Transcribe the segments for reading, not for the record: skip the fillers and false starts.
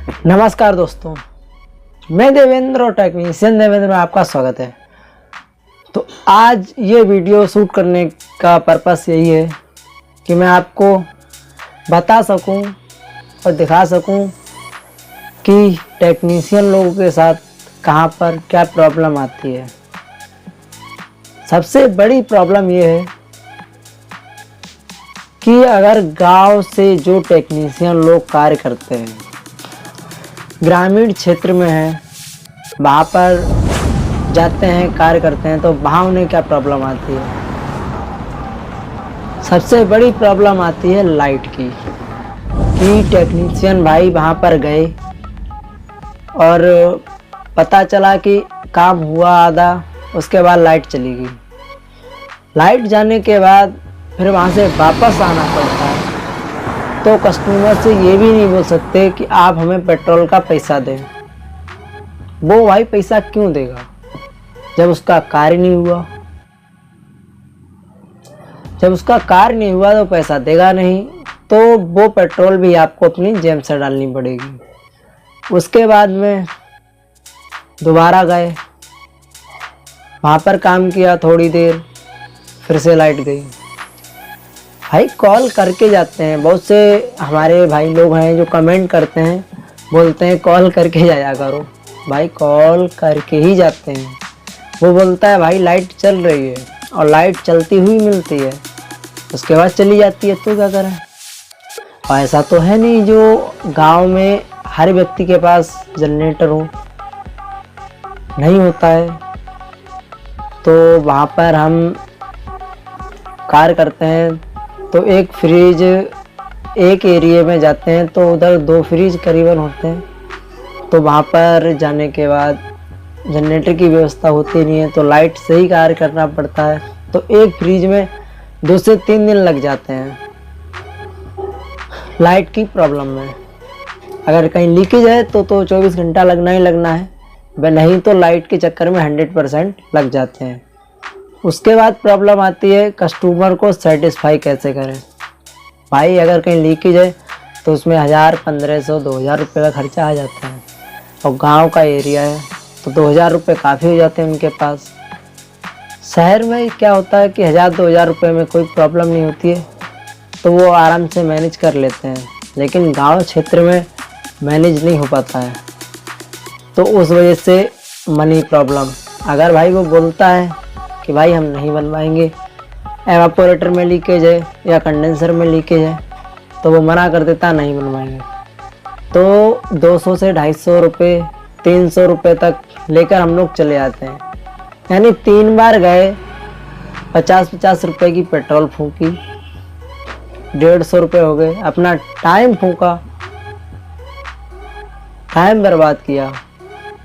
नमस्कार दोस्तों, मैं देवेंद्र और टेक्नीशियन देवेंद्र में आपका स्वागत है। तो आज ये वीडियो शूट करने का पर्पस यही है कि मैं आपको बता सकूं और दिखा सकूं कि टेक्नीशियन लोगों के साथ कहां पर क्या प्रॉब्लम आती है। सबसे बड़ी प्रॉब्लम ये है कि अगर गांव से जो टेक्नीशियन लोग कार्य करते हैं, ग्रामीण क्षेत्र में हैं, वहाँ पर जाते हैं कार्य करते हैं, तो वहाँ उन्हें क्या प्रॉब्लम आती है। सबसे बड़ी प्रॉब्लम आती है लाइट की, कि टेक्नीशियन भाई वहाँ पर गए और पता चला कि काम हुआ आधा, उसके बाद लाइट चली गई। लाइट जाने के बाद फिर वहाँ से वापस आना पड़ता है, तो कस्टमर से ये भी नहीं बोल सकते कि आप हमें पेट्रोल का पैसा दें। वो भाई पैसा क्यों देगा जब उसका कार्य नहीं हुआ। जब उसका कार्य नहीं हुआ तो पैसा देगा नहीं, तो वो पेट्रोल भी आपको अपनी जेब से डालनी पड़ेगी। उसके बाद में दोबारा गए, वहाँ पर काम किया थोड़ी देर, फिर से लाइट गई। भाई कॉल करके जाते हैं, बहुत से हमारे भाई लोग हैं जो कमेंट करते हैं, बोलते हैं कॉल करके जाया करो। भाई कॉल करके ही जाते हैं। वो बोलता है भाई लाइट चल रही है, और लाइट चलती हुई मिलती है, उसके बाद चली जाती है, तो क्या करें। और ऐसा तो है नहीं जो गांव में हर व्यक्ति के पास जनरेटर हो, नहीं होता है। तो वहाँ पर हम कार्य करते हैं, तो एक फ्रिज एक एरिया में जाते हैं, तो उधर 2 फ्रिज करीबन होते हैं। तो वहाँ पर जाने के बाद जनरेटर की व्यवस्था होती नहीं है, तो लाइट से ही कार्य करना पड़ता है। तो एक फ्रिज में 2 से 3 दिन लग जाते हैं लाइट की प्रॉब्लम में। अगर कहीं लीकेज है तो 24 घंटा लगना ही लगना है, वह नहीं तो लाइट के चक्कर में 100% लग जाते हैं। उसके बाद प्रॉब्लम आती है कस्टमर को सेटिस्फाई कैसे करें। भाई अगर कहीं लीकेज है तो उसमें 1000, 1500, 2000 रुपये का खर्चा आ जाता है, और गांव का एरिया है तो 2000 रुपये काफ़ी हो जाते हैं उनके पास। शहर में क्या होता है कि 1000-2000 रुपये में कोई प्रॉब्लम नहीं होती है, तो वो आराम से मैनेज कर लेते हैं। लेकिन गांव क्षेत्र में मैनेज नहीं हो पाता है, तो उस वजह से मनी प्रॉब्लम। अगर भाई वो बोलता है कि भाई हम नहीं बनवाएंगे, एवापोरेटर में लीकेज है या कंडेंसर में लीकेज है, तो वो मना कर देता नहीं बनवाएंगे। तो 200 से 250 रुपये, 300 रुपये तक लेकर हम लोग चले आते हैं। यानी 3 बार गए, 50-50 रुपये की पेट्रोल फूंकी, 150 रुपये हो गए, अपना टाइम फूंका, टाइम बर्बाद किया,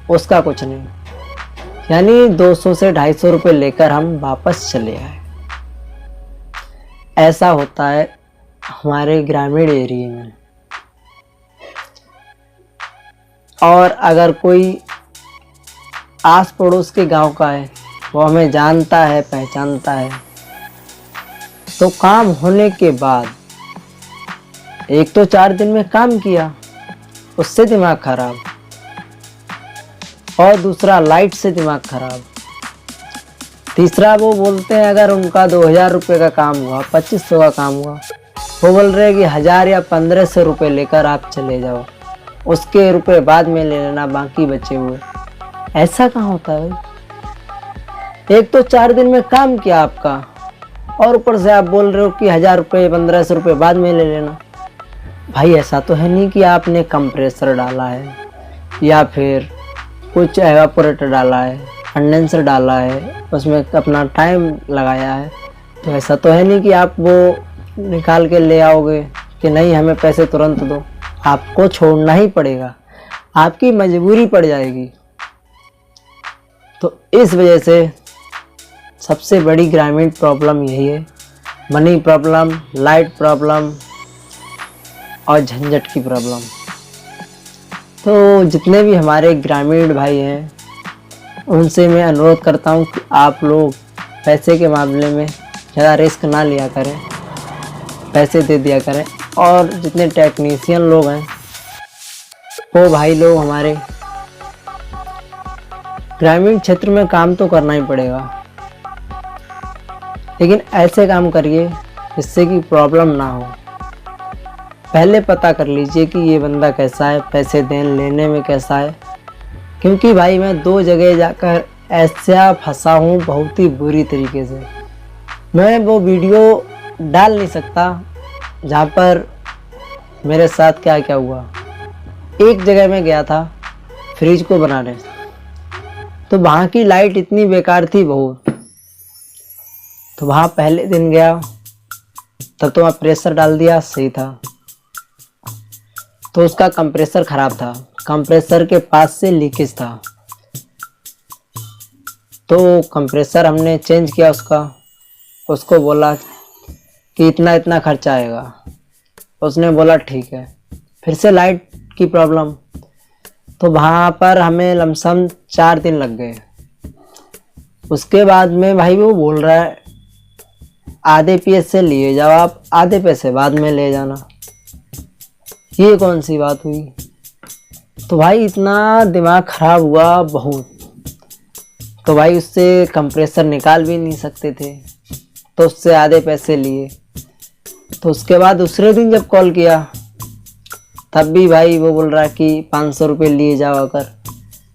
उसका कुछ नहीं। यानी 200 से 250 रुपये लेकर हम वापस चले आए। ऐसा होता है हमारे ग्रामीण एरिया में। और अगर कोई आस पड़ोस के गांव का है, वो हमें जानता है, पहचानता है, तो काम होने के बाद एक तो 4 दिन में काम किया, उससे दिमाग खराब, और दूसरा लाइट से दिमाग खराब, तीसरा वो बोलते हैं अगर उनका 2000 रुपये का काम हुआ, 2500 का काम हुआ, वो बोल रहे हैं कि 1000 या 1500 रुपये लेकर आप चले जाओ, उसके रुपए बाद में ले लेना, बाकी बचे हुए। ऐसा कहाँ होता है भाई। एक तो 4 दिन में काम किया आपका, और ऊपर से आप बोल रहे हो कि 1000 रुपये, 1500 रुपये बाद में ले लेना। भाई ऐसा तो है नहीं कि आपने कंप्रेसर डाला है या फिर कुछ एवापोरेटर डाला है, कंडेंसर डाला है, उसमें अपना टाइम लगाया है। तो ऐसा तो है नहीं कि आप वो निकाल के ले आओगे कि नहीं हमें पैसे तुरंत दो। आपको छोड़ना ही पड़ेगा, आपकी मजबूरी पड़ जाएगी। तो इस वजह से सबसे बड़ी ग्रामीण प्रॉब्लम यही है, मनी प्रॉब्लम, लाइट प्रॉब्लम और झंझट की प्रॉब्लम। तो जितने भी हमारे ग्रामीण भाई हैं, उनसे मैं अनुरोध करता हूं कि आप लोग पैसे के मामले में ज़्यादा रिस्क ना लिया करें, पैसे दे दिया करें। और जितने टेक्नीशियन लोग हैं वो भाई लोग हमारे ग्रामीण क्षेत्र में काम तो करना ही पड़ेगा, लेकिन ऐसे काम करिए जिससे कि प्रॉब्लम ना हो। पहले पता कर लीजिए कि ये बंदा कैसा है, पैसे देने लेने में कैसा है, क्योंकि भाई मैं 2 जगह जाकर ऐसा फंसा हूँ बहुत ही बुरी तरीके से। मैं वो वीडियो डाल नहीं सकता जहाँ पर मेरे साथ क्या क्या हुआ। एक जगह मैं गया था फ्रिज को बनाने, तो वहाँ की लाइट इतनी बेकार थी बहुत। तो वहाँ पहले दिन गया तब तो मैं प्रेशर डाल दिया, सही था। तो उसका कंप्रेसर ख़राब था, कंप्रेसर के पास से लीकेज था। तो कंप्रेसर हमने चेंज किया उसको बोला कि इतना इतना खर्चा आएगा। उसने बोला ठीक है। फिर से लाइट की प्रॉब्लम, तो वहाँ पर हमें लमसम 4 दिन लग गए। उसके बाद में भाई वो बोल रहा है आधे पैसे लिए जाओ आप, आधे पैसे बाद में ले जाना। ये कौन सी बात हुई? तो भाई इतना दिमाग ख़राब हुआ बहुत। तो भाई उससे कंप्रेसर निकाल भी नहीं सकते थे, तो उससे आधे पैसे लिए। तो उसके बाद दूसरे दिन जब कॉल किया तब भी भाई वो बोल रहा कि 500 रुपये लिए जाओ अगर।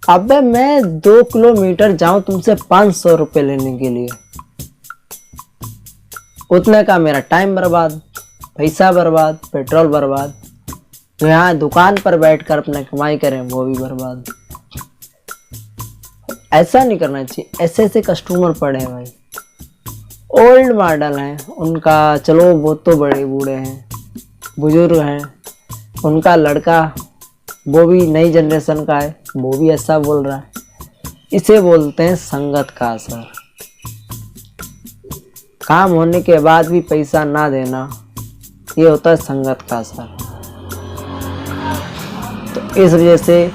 अबे मैं 2 किलोमीटर जाऊं तुमसे 500 रुपये लेने के लिए, उतने का मेरा टाइम बर्बाद, पैसा बर्बाद, पेट्रोल बर्बाद। तो यहाँ दुकान पर बैठकर अपना कमाई करें वो भी बर्बाद। ऐसा नहीं करना चाहिए। ऐसे ऐसे कस्टमर पड़े हैं भाई, ओल्ड मॉडल हैं उनका, चलो वो तो बड़े बूढ़े हैं, बुजुर्ग हैं, उनका लड़का वो भी नई जनरेशन का है, वो भी ऐसा बोल रहा है। इसे बोलते हैं संगत का असर। काम होने के बाद भी पैसा ना देना, ये होता है संगत का असर। तो इस वजह से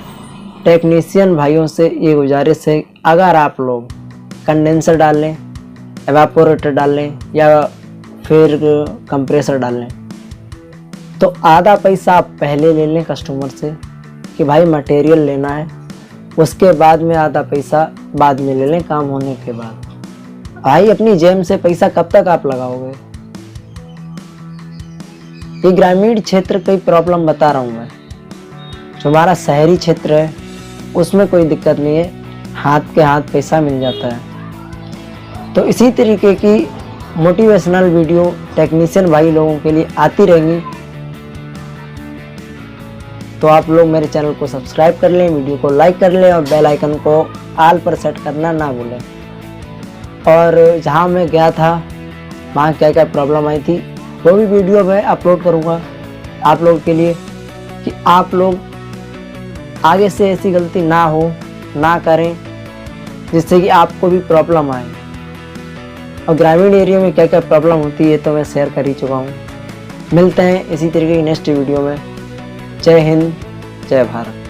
टेक्नीशियन भाइयों से ये गुजारिश है, अगर आप लोग कंडेंसर डाल लें, एवापोरेटर डाल लें या फिर कंप्रेसर डाल लें, तो आधा पैसा आप पहले ले लें कस्टमर से कि भाई मटेरियल लेना है, उसके बाद में आधा पैसा बाद में ले लें काम होने के बाद। भाई अपनी जेब से पैसा कब तक आप लगाओगे? ये ग्रामीण क्षेत्र की प्रॉब्लम बता रहा हूँ मैं। जो हमारा शहरी क्षेत्र है उसमें कोई दिक्कत नहीं है, हाथ के हाथ पैसा मिल जाता है। तो इसी तरीके की मोटिवेशनल वीडियो टेक्नीशियन भाई लोगों के लिए आती रहेंगी। तो आप लोग मेरे चैनल को सब्सक्राइब कर लें, वीडियो को लाइक कर लें और बेल आइकन को ऑल पर सेट करना ना भूलें। और जहाँ मैं गया था वहाँ क्या क्या प्रॉब्लम आई थी वो भी वीडियो मैं अपलोड करूँगा आप लोगों के लिए, कि आप लोग आगे से ऐसी गलती ना करें जिससे कि आपको भी प्रॉब्लम आए। और ग्रामीण एरिया में क्या क्या प्रॉब्लम होती है तो मैं शेयर कर ही चुका हूँ। मिलते हैं इसी तरीके की नेक्स्ट वीडियो में। जय हिंद, जय भारत।